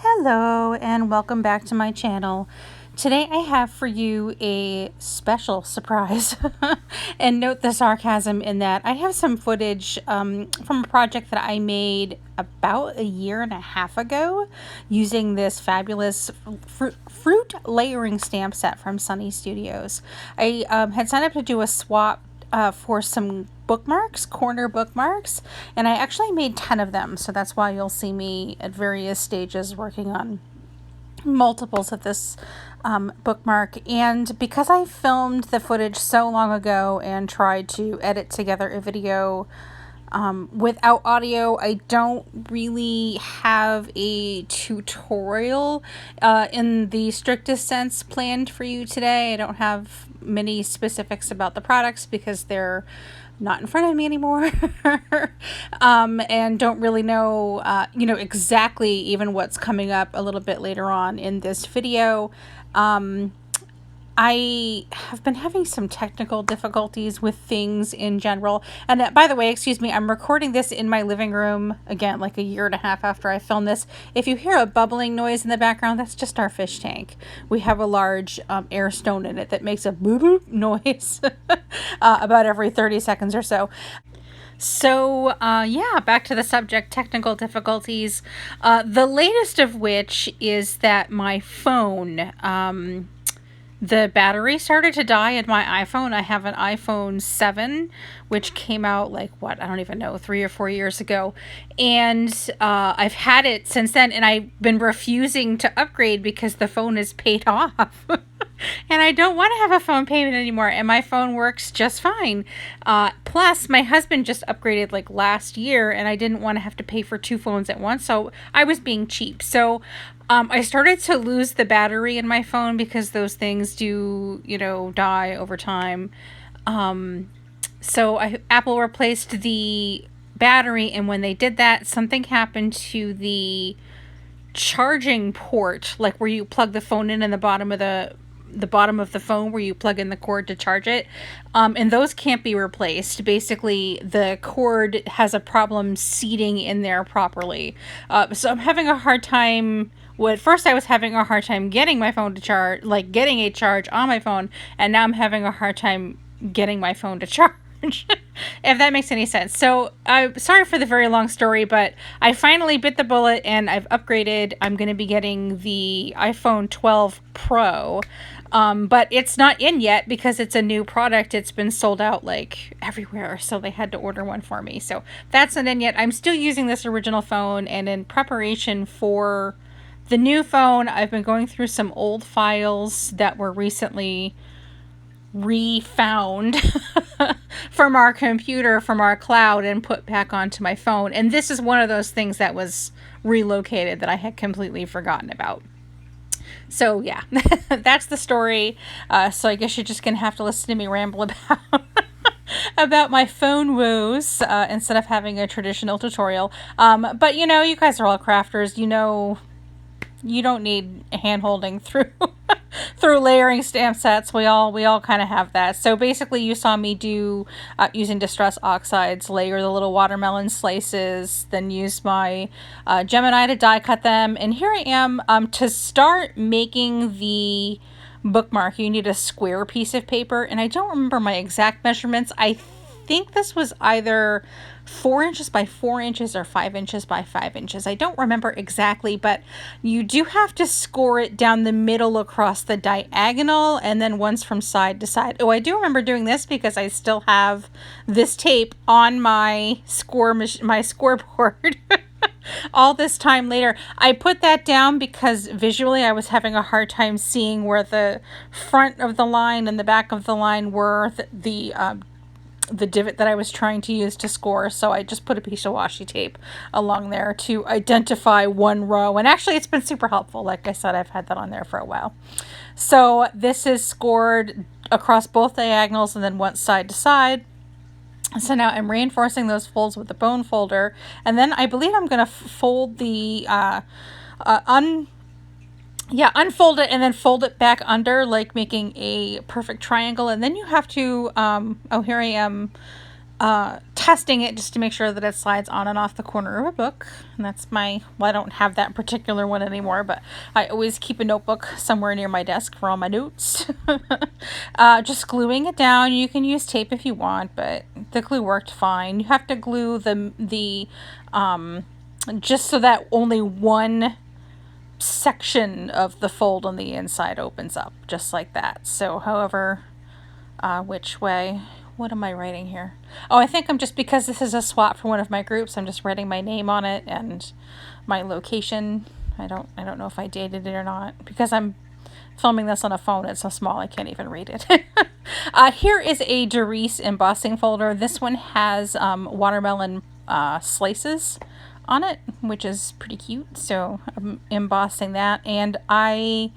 Hello and welcome back to my channel. Today I have for you a special surprise and note the sarcasm in that I have some footage from a project that I made about a year and a half ago using this fabulous fruit layering stamp set from Sunny Studios. I had signed up to do a swap for some bookmarks, corner bookmarks, and I actually made 10 of them, so that's why you'll see me at various stages working on multiples of this bookmark. And because I filmed the footage so long ago and tried to edit together a video without audio, I don't really have a tutorial in the strictest sense planned for you today. I don't have many specifics about the products because they're not in front of me anymore and don't really know exactly even what's coming up a little bit later on in this video. I have been having some technical difficulties with things in general. And by the way, excuse me, I'm recording this in my living room, again, like a year and a half after I filmed this. If you hear a bubbling noise in the background, that's just our fish tank. We have a large air stone in it that makes a boop boop noise about every 30 seconds or so. So, yeah, back to the subject, technical difficulties. The latest of which is that my phone, the battery started to die in my iPhone. I have an iPhone 7, which came out like, I don't even know, 3 or 4 years ago. And I've had it since then, and I've been refusing to upgrade because the phone is paid off. And I don't want to have a phone payment anymore, and my phone works just fine. Plus, my husband just upgraded like last year, and I didn't want to have to pay for 2 phones at once, so I was being cheap. So I started to lose the battery in my phone because those things do, die over time. So Apple replaced the battery, and when they did that, something happened to the charging port, like where you plug the phone in the bottom of the bottom of the phone where you plug in the cord to charge it, and those can't be replaced. Basically, the cord has a problem seating in there properly. So I'm having a hard time. Well, at first I was having a hard time getting my phone to charge, like getting a charge on my phone, and now I'm having a hard time getting my phone to charge. If that makes any sense. So I'm sorry for the very long story, but I finally bit the bullet and I've upgraded. I'm going to be getting the iPhone 12 Pro, but it's not in yet because it's a new product. It's been sold out like everywhere, so they had to order one for me. So that's not in yet. I'm still using this original phone, and in preparation for the new phone, I've been going through some old files that were recently refound from our computer, from our cloud, and put back onto my phone. And this is one of those things that was relocated that I had completely forgotten about. So yeah, that's the story. So I guess you're just gonna have to listen to me ramble about my phone woes instead of having a traditional tutorial. But you guys are all crafters. You don't need hand holding through through layering stamp sets. We all kind of have that. So basically you saw me do using distress oxides, layer the little watermelon slices, then use my Gemini to die cut them. And here I am to start making the bookmark. You need a square piece of paper, and I don't remember my exact measurements. I think this was either 4 inches by 4 inches or 5 inches by 5 inches. I don't remember exactly, but you do have to score it down the middle across the diagonal and then once from side to side. Oh, I do remember doing this because I still have this tape on my scoreboard. All this time later. I put that down because visually I was having a hard time seeing where the front of the line and the back of the line were, the divot that I was trying to use to score. So I just put a piece of washi tape along there to identify one row. And actually it's been super helpful. Like I said, I've had that on there for a while. So this is scored across both diagonals and then once side to side. So now I'm reinforcing those folds with the bone folder. And then I believe I'm going to fold the, unfold it and then fold it back under, like making a perfect triangle. And then you have to, here I am testing it just to make sure that it slides on and off the corner of a book. And that's my, well, I don't have that particular one anymore, but I always keep a notebook somewhere near my desk for all my notes. Just gluing it down. You can use tape if you want, but the glue worked fine. You have to glue the just so that only one section of the fold on the inside opens up, just like that. So however, which way, what am I writing here? Oh, I think I'm just, because this is a swap for one of my groups, I'm just writing my name on it and my location. I don't know if I dated it or not, because I'm filming this on a phone. It's so small I can't even read it. Here is a Doris embossing folder. This one has watermelon slices on it, which is pretty cute. So I'm embossing that, and I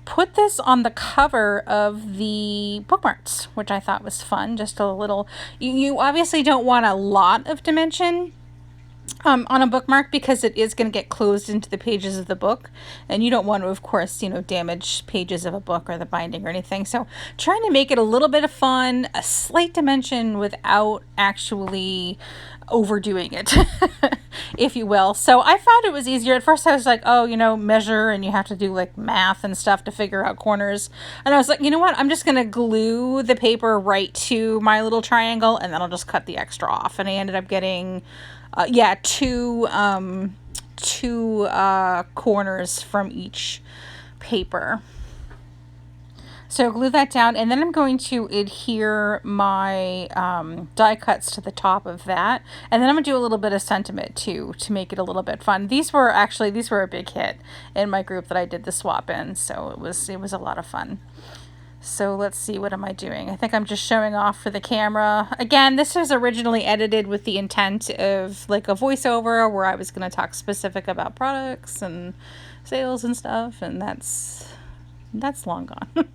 put this on the cover of the bookmarks, which I thought was fun. Just a little, you obviously don't want a lot of dimension on a bookmark, because it is going to get closed into the pages of the book, and you don't want to, of course, damage pages of a book or the binding or anything. So trying to make it a little bit of fun, a slight dimension without actually overdoing it, if you will. So I found it was easier. At first I was like, oh, measure, and you have to do like math and stuff to figure out corners. And I was like, you know what? I'm just going to glue the paper right to my little triangle, and then I'll just cut the extra off. And I ended up getting two corners from each paper. So glue that down, and then I'm going to adhere my die cuts to the top of that, and then I'm going to do a little bit of sentiment too, to make it a little bit fun. These were a big hit in my group that I did the swap in, so it was a lot of fun. So let's see, what am I doing? I think I'm just showing off for the camera. Again, this was originally edited with the intent of like a voiceover where I was going to talk specific about products and sales and stuff, and that's long gone.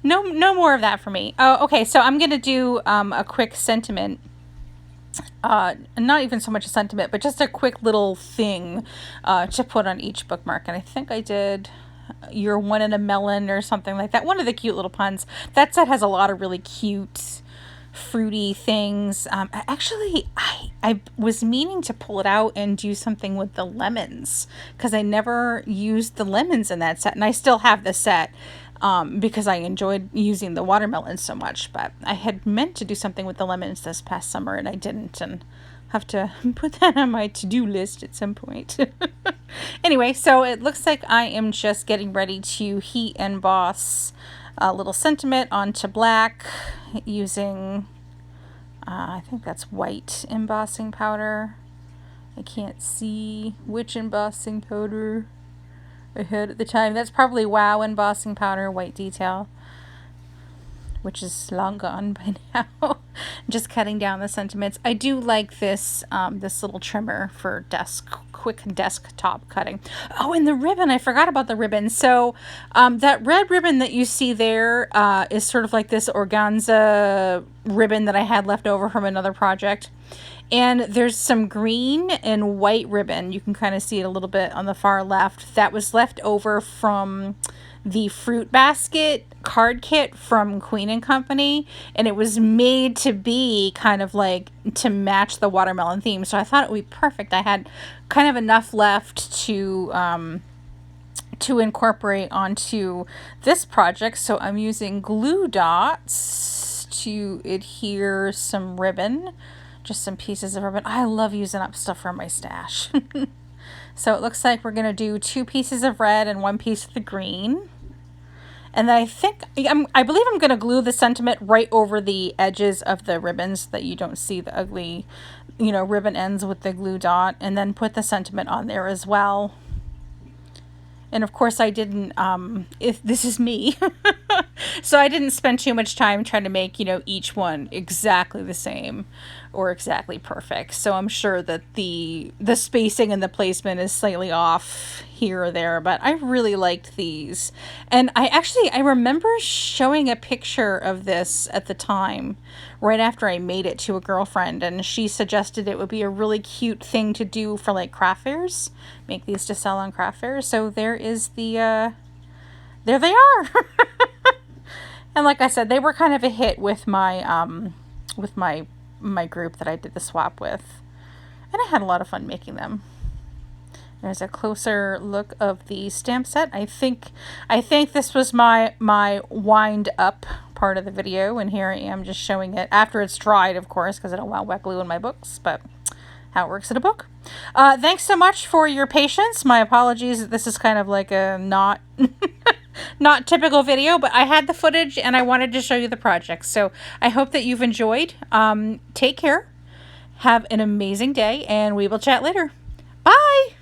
No more of that for me. Oh, okay, so I'm going to do a quick sentiment. Not even so much a sentiment, but just a quick little thing to put on each bookmark. And I think I did "You're one in a melon" or something like that. One of the cute little puns. That set has a lot of really cute fruity things. Actually, I was meaning to pull it out and do something with the lemons, because I never used the lemons in that set, and I still have the set because I enjoyed using the watermelons so much. But I had meant to do something with the lemons this past summer, and I didn't, and have to put that on my to-do list at some point. Anyway, so it looks like I am just getting ready to heat emboss a little sentiment onto black using I think that's white embossing powder. I can't see which embossing powder I had at the time. That's probably Wow embossing powder, white detail, which is long gone by now. Just cutting down the sentiments. I do like this this little trimmer for quick desktop cutting. Oh, and the ribbon, I forgot about the ribbon. So that red ribbon that you see there is sort of like this organza ribbon that I had left over from another project. And there's some green and white ribbon. You can kind of see it a little bit on the far left. That was left over from the fruit basket card kit from Queen and Company, and it was made to be kind of like to match the watermelon theme. So I thought it would be perfect. I had kind of enough left to incorporate onto this project. So I'm using glue dots to adhere some ribbon, just some pieces of ribbon. I love using up stuff from my stash. So it looks like we're going to do 2 pieces of red and 1 piece of the green. And I think, I believe I'm going to glue the sentiment right over the edges of the ribbons so that you don't see the ugly, ribbon ends with the glue dot, and then put the sentiment on there as well. And of course I didn't, if this is me, so I didn't spend too much time trying to make, each one exactly the same or exactly perfect. So I'm sure that the spacing and the placement is slightly off here or there, but I really liked these. And I remember showing a picture of this at the time, right after I made it, to a girlfriend, and she suggested it would be a really cute thing to do for like craft fairs, make these to sell on craft fairs. So there is there they are. And like I said, they were kind of a hit with my with my group that I did the swap with. And I had a lot of fun making them. There's a closer look of the stamp set. I think this was my wind up part of the video, and here I am just showing it after it's dried, of course, because I don't want wet glue in my books, but how it works in a book. Thanks so much for your patience. My apologies that this is kind of like a not not typical video, but I had the footage and I wanted to show you the project. So I hope that you've enjoyed. Take care. Have an amazing day, and we will chat later. Bye!